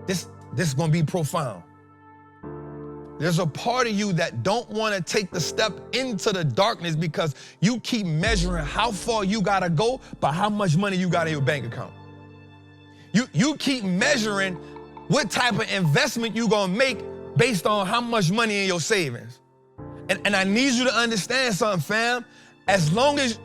This is gonna be profound. There's a part of you that don't want to take the step into the darkness because you keep measuring how far you gotta go by how much money you got in your bank account. You keep measuring what type of investment you gonna make based on how much money in your savings. And I need you to understand something, fam. As long as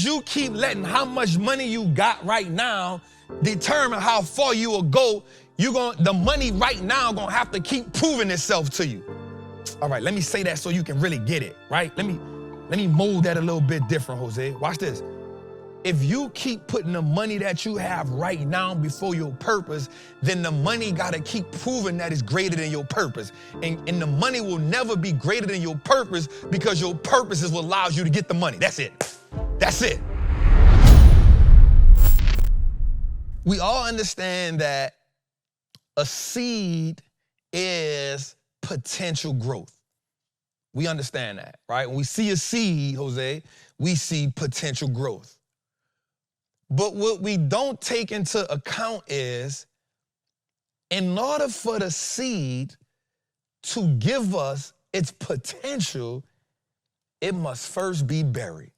you keep letting how much money you got right now determine how far you will go, the money right now gonna have to keep proving itself to you. All right, let me say that so you can really get it, right? Let me mold that a little bit different, Jose. Watch this. If you keep putting the money that you have right now before your purpose, then the money gotta keep proving that it's greater than your purpose. And the money will never be greater than your purpose because your purpose is what allows you to get the money. That's it. That's it. We all understand that a seed is potential growth. We understand that, right? When we see a seed, Jose, we see potential growth. But what we don't take into account is, in order for the seed to give us its potential, it must first be buried.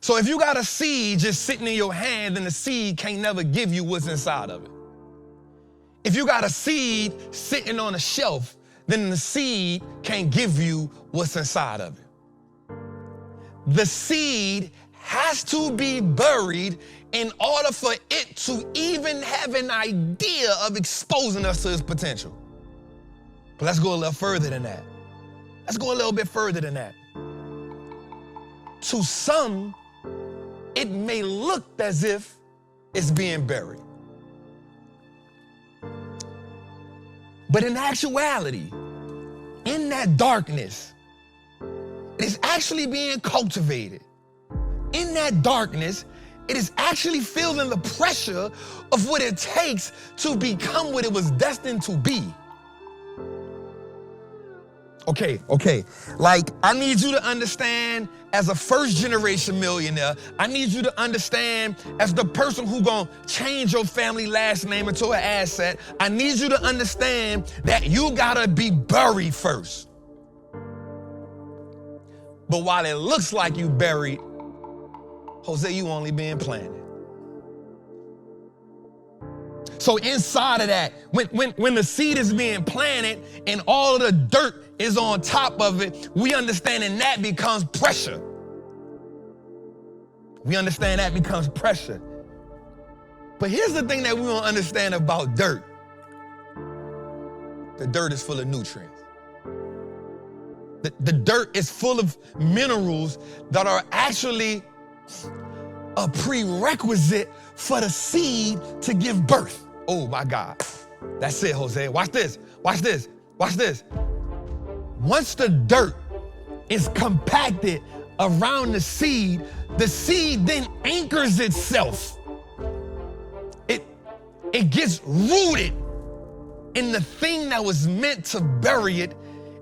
So if you got a seed just sitting in your hand, then the seed can't never give you what's inside of it. If you got a seed sitting on a shelf, then the seed can't give you what's inside of it. The seed has to be buried in order for it to even have an idea of exposing us to its potential. But let's go a little further than that. Let's go a little bit further than that. To some, it may look as if it's being buried. But in actuality, in that darkness, it is actually being cultivated. In that darkness, it is actually feeling the pressure of what it takes to become what it was destined to be. Okay. Like, I need you to understand, as a first-generation millionaire, I need you to understand, as the person who gonna change your family last name into an asset, I need you to understand that you gotta be buried first. But while it looks like you buried, Jose, you only being planted. So inside of that, when the seed is being planted and all of the dirt is on top of it, we understand that becomes pressure. We understand that becomes pressure. But here's the thing that we don't understand about dirt. The dirt is full of nutrients. The dirt is full of minerals that are actually a prerequisite for the seed to give birth. Oh my God. That's it, Jose. Watch this. Watch this. Watch this. Once the dirt is compacted around the seed then anchors itself. It gets rooted in the thing that was meant to bury it.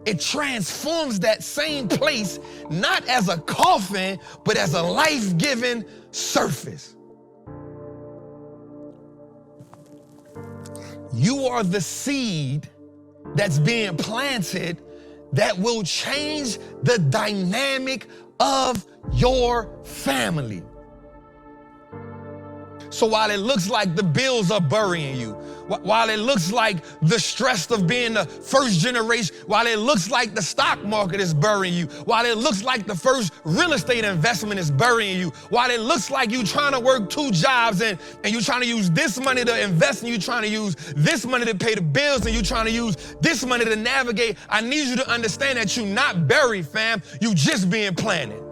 It transforms that same place, not as a coffin, but as a life-giving surface. You are the seed that's being planted that will change the dynamic of your family. So while it looks like the bills are burying you, while it looks like the stress of being the first generation, while it looks like the stock market is burying you, while it looks like the first real estate investment is burying you, while it looks like you trying to work 2 jobs and you trying to use this money to invest and you trying to use this money to pay the bills and you trying to use this money to navigate, I need you to understand that you're not buried, fam. You just being planted.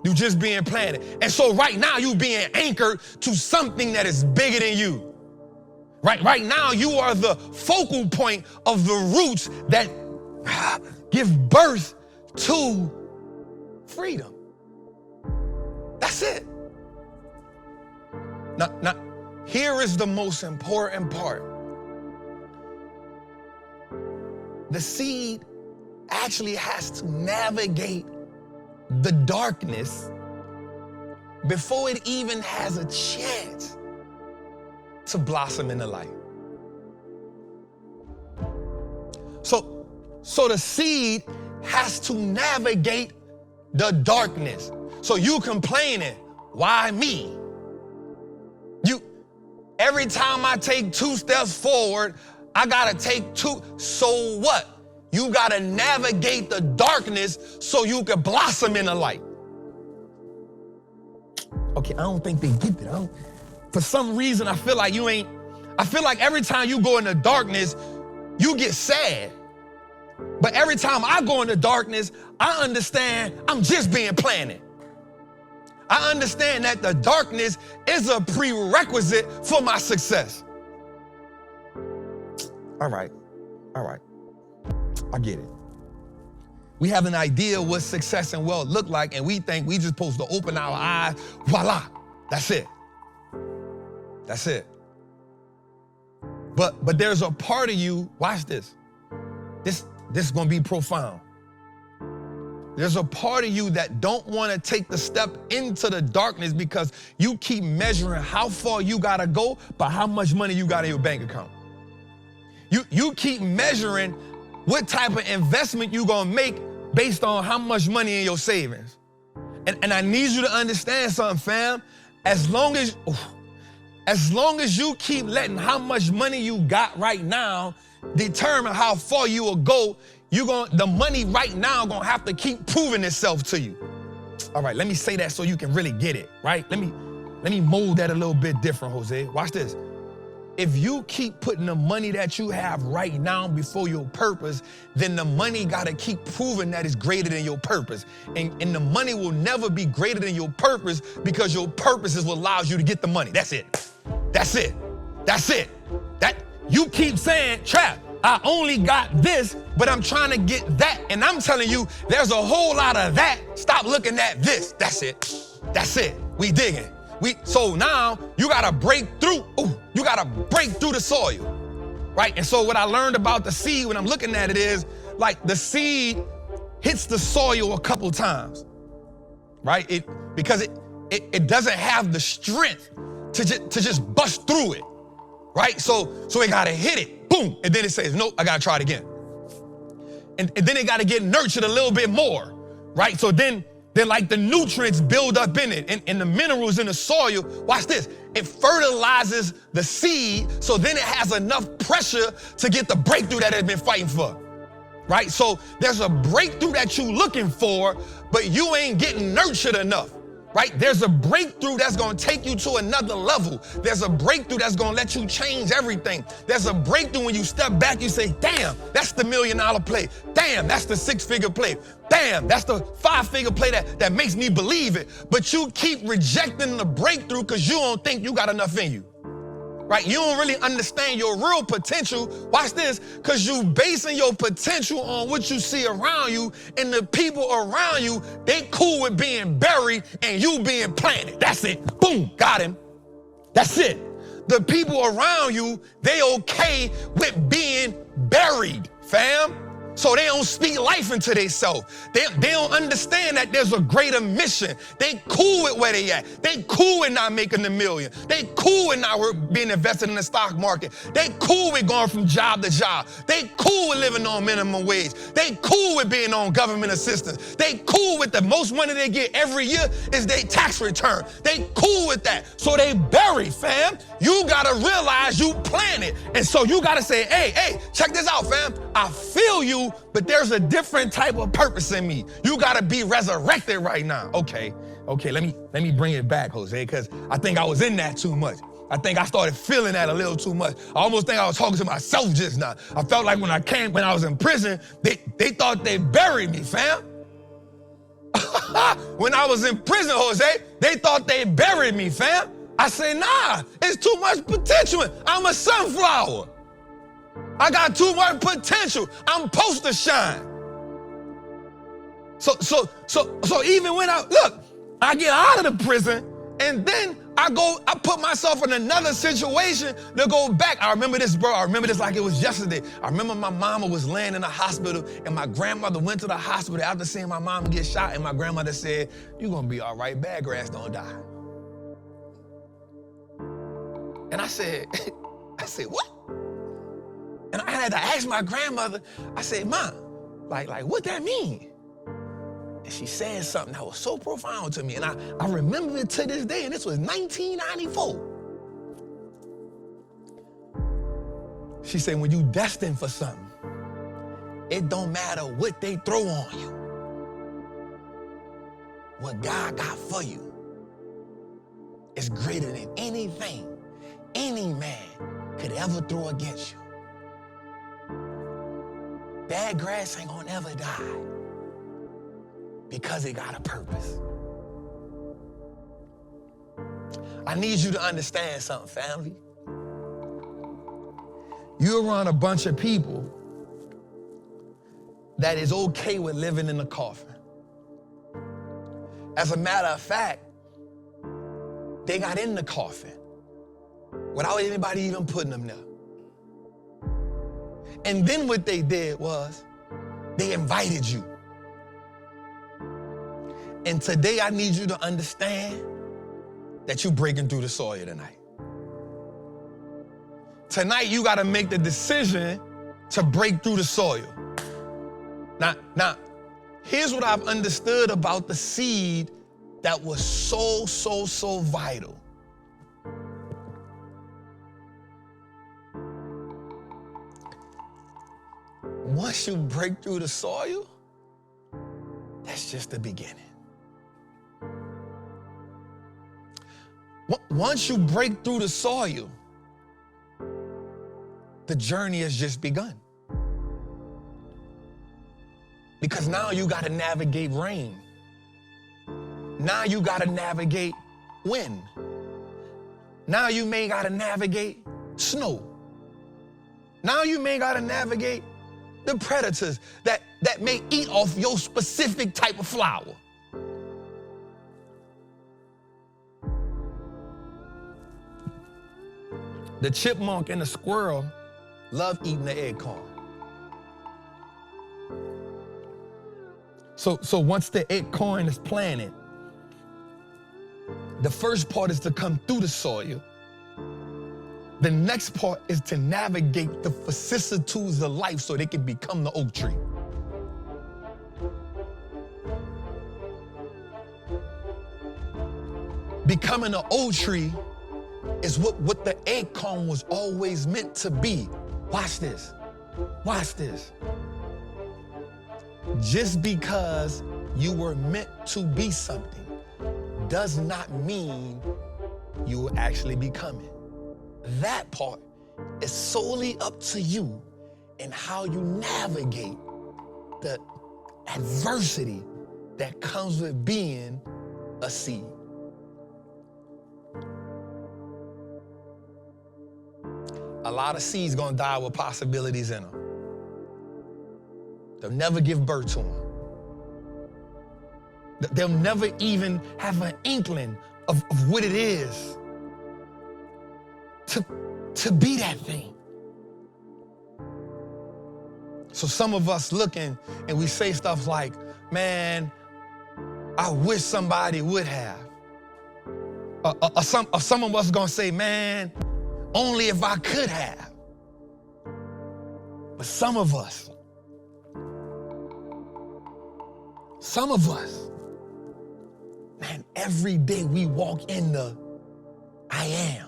You just being planted. And so right now you being anchored to something that is bigger than you. Right now you are the focal point of the roots that give birth to freedom. That's it. Now, here is the most important part. The seed actually has to navigate the darkness before it even has a chance to blossom in the light. So the seed has to navigate the darkness. So you complaining, why me? Every time I take 2 steps forward, I gotta take 2. So what? You gotta navigate the darkness so you can blossom in the light. Okay, I don't think they get it. For some reason, I feel like every time you go in the darkness, you get sad. But every time I go in the darkness, I understand I'm just being planted. I understand that the darkness is a prerequisite for my success. All right. I get it. We have an idea what success and wealth look like, and we think we just supposed to open our eyes, voila, that's it. That's it. But there's a part of you, watch this. This is gonna be profound. There's a part of you that don't want to take the step into the darkness because you keep measuring how far you gotta go by how much money you got in your bank account. You keep measuring what type of investment you gonna make based on how much money in your savings. And I need you to understand something, fam. As long as you keep letting how much money you got right now determine how far you will go, the money right now gonna have to keep proving itself to you. All right, let me say that so you can really get it, right? Let me mold that a little bit different, Jose. Watch this. If you keep putting the money that you have right now before your purpose, then the money gotta keep proving that it's greater than your purpose. And the money will never be greater than your purpose because your purpose is what allows you to get the money. That's it. That you keep saying, Trap, I only got this, but I'm trying to get that. And I'm telling you, there's a whole lot of that. Stop looking at this. That's it. We digging. So now you gotta break through. You gotta break through the soil, right? And so what I learned about the seed when I'm looking at it is like the seed hits the soil a couple times, right? Because it doesn't have the strength to just bust through it, right? So it gotta hit it, boom, and then it says, nope, I gotta try it again. And then it gotta get nurtured a little bit more, right? So then like the nutrients build up in it and the minerals in the soil, watch this, it fertilizes the seed so then it has enough pressure to get the breakthrough that it's been fighting for, right? So there's a breakthrough that you're looking for, but you ain't getting nurtured enough, right? There's a breakthrough that's gonna take you to another level. There's a breakthrough that's gonna let you change everything. There's a breakthrough when you step back, you say, damn, that's the $1 million play. Damn, that's the 6-figure play. Damn, that's the 5-figure play that makes me believe it. But you keep rejecting the breakthrough because you don't think you got enough in you, right? You don't really understand your real potential. Watch this, because you basing your potential on what you see around you, and the people around you, they cool with being buried and you being planted. That's it. Boom, got him. That's it. The people around you, they okay with being buried, fam. So they don't speak life into themselves. They don't understand that there's a greater mission. They cool with where they at. They cool with not making $1 million. They cool with not being invested in the stock market. They cool with going from job to job. They cool with living on minimum wage. They cool with being on government assistance. They cool with the most money they get every year is their tax return. They cool with that. So they buried, fam. You gotta realize you planted. And so you gotta say, hey, check this out, fam. I feel you, but there's a different type of purpose in me. You gotta be resurrected right now. Okay, let me bring it back, Jose, because I think I was in that too much. I think I started feeling that a little too much. I almost think I was talking to myself just now. I felt like when I was in prison, they thought they buried me, fam. When I was in prison, Jose, they thought they buried me, fam. I say, nah, it's too much potential. I'm a sunflower. I got too much potential. I'm supposed to shine. So even when I get out of the prison and then I put myself in another situation to go back. I remember this, bro. I remember this like it was yesterday. I remember my mama was laying in the hospital and my grandmother went to the hospital after seeing my mama get shot, and my grandmother said, "You're gonna be all right, bad grass don't die." And I said, what? And I had to ask my grandmother, I said, Ma, like what that mean? And she said something that was so profound to me. And I remember it to this day, and this was 1994. She said, when you destined for something, it don't matter what they throw on you. What God got for you is greater than anything any man could ever throw against you. That grass ain't gonna ever die because it got a purpose. I need you to understand something, family. You're around a bunch of people that is okay with living in the coffin. As a matter of fact, they got in the coffin without anybody even putting them there. And then what they did was they invited you. And today I need you to understand that you're breaking through the soil tonight. Tonight you got to make the decision to break through the soil. Now, here's what I've understood about the seed that was so vital. Once you break through the soil, that's just the beginning. Once you break through the soil, the journey has just begun. Because now you got to navigate rain. Now you got to navigate wind. Now you may got to navigate snow. Now you may got to navigate the predators that may eat off your specific type of flower. The chipmunk and the squirrel love eating the acorn. So once the acorn is planted, the first part is to come through the soil. The next part is to navigate the vicissitudes of life so they can become the oak tree. Becoming an oak tree is what the acorn was always meant to be. Watch this. Watch this. Just because you were meant to be something does not mean you will actually become it. That part is solely up to you and how you navigate the adversity that comes with being a seed. A lot of seeds gonna die with possibilities in them. They'll never give birth to them. They'll never even have an inkling of what it is to be that thing. So some of us looking and we say stuff like, man, I wish somebody would have. Or some of us gonna say, man, only if I could have. But some of us, man, every day we walk in the I am.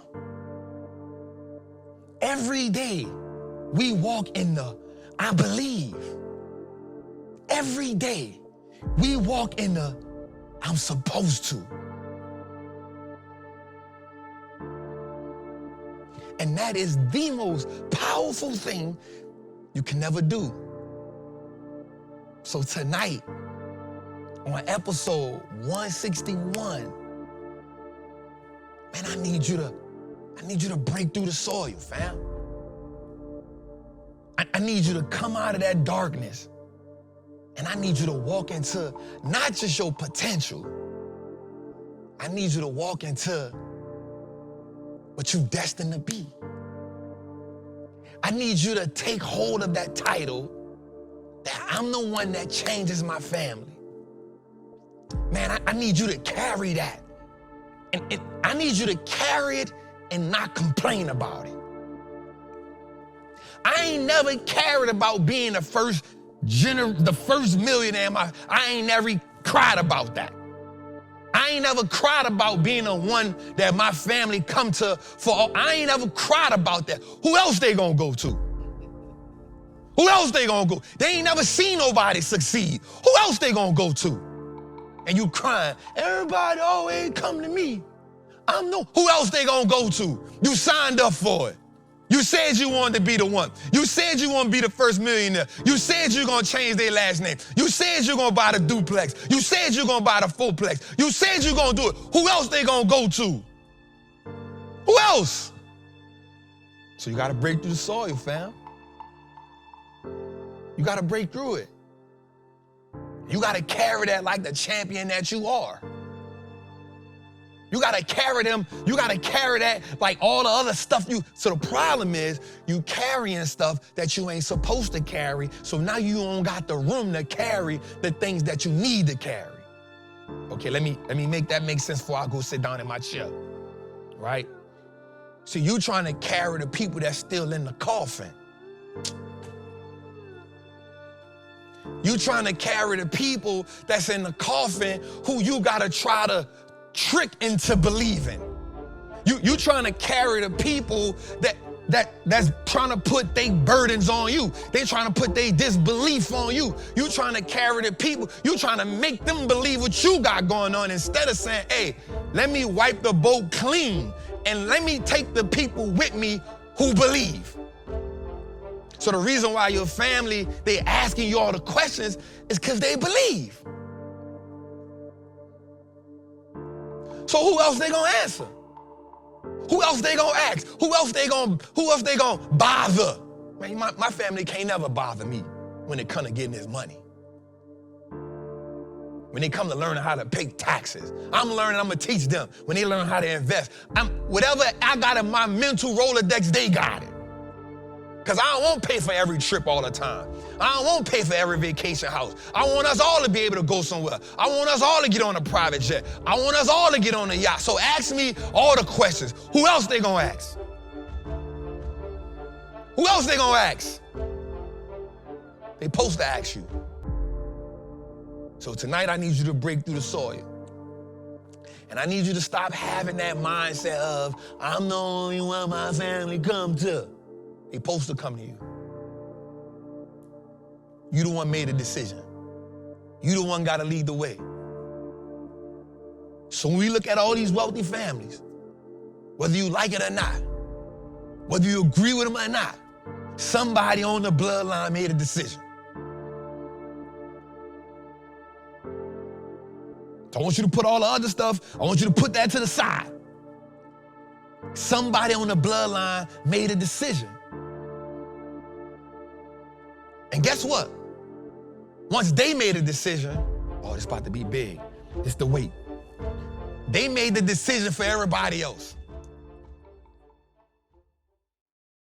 Every day we walk in the I believe. Every day we walk in the I'm supposed to. And that is the most powerful thing you can never do. So tonight, on episode 161, man, I need you to break through the soil, fam. I need you to come out of that darkness. And I need you to walk into not just your potential. I need you to walk into what you're destined to be. I need you to take hold of that title that I'm the one that changes my family. Man, I need you to carry that. And I need you to carry it and not complain about it. I ain't never cared about being the first millionaire. I ain't never cried about that. I ain't never cried about being the one that my family come to for. I ain't never cried about that. Who else they gonna go to? Who else they gonna go? They ain't never seen nobody succeed. Who else they gonna go to? And you crying, everybody always come to me. Who else they gonna go to? You signed up for it. You said you wanted to be the one. You said you want to be the first millionaire. You said you're going to change their last name. You said you're going to buy the duplex. You said you're going to buy the fourplex. You said you're going to do it. Who else they going to go to? Who else? So you got to break through the soil, fam. You got to break through it. You got to carry that like the champion that you are. You got to carry them. You got to carry that like all the other stuff so the problem is you carrying stuff that you ain't supposed to carry. So now you don't got the room to carry the things that you need to carry. Okay, let me make that make sense before I go sit down in my chair, right? So you trying to carry the people that's still in the coffin. You trying to carry the people that's in the coffin who you got to try to trick into believing. You trying to carry the people that's trying to put their burdens on you. They trying to put their disbelief on you. You trying to carry the people. You trying to make them believe what you got going on instead of saying, hey, let me wipe the boat clean and let me take the people with me who believe. So the reason why your family, they asking you all the questions is because they believe. So who else they gonna answer? Who else they gonna ask? Who else they gonna bother? Man, my family can't never bother me when it come to getting this money. When they come to learning how to pay taxes, I'm gonna teach them. When they learn how to invest, whatever I got in my mental Rolodex, they got it. Because I don't want to pay for every trip all the time. I don't want to pay for every vacation house. I want us all to be able to go somewhere. I want us all to get on a private jet. I want us all to get on a yacht. So ask me all the questions. Who else they gonna ask? Who else they gonna ask? They supposed to ask you. So tonight I need you to break through the soil. And I need you to stop having that mindset of, I'm the only one my family come to. They supposed to come to you. You the one made a decision. You the one got to lead the way. So when we look at all these wealthy families, whether you like it or not, whether you agree with them or not, somebody on the bloodline made a decision. So I want you to put all the other stuff, I want you to put that to the side. Somebody on the bloodline made a decision. And guess what? Once they made a decision, oh, it's about to be big. It's the wait. They made the decision for everybody else.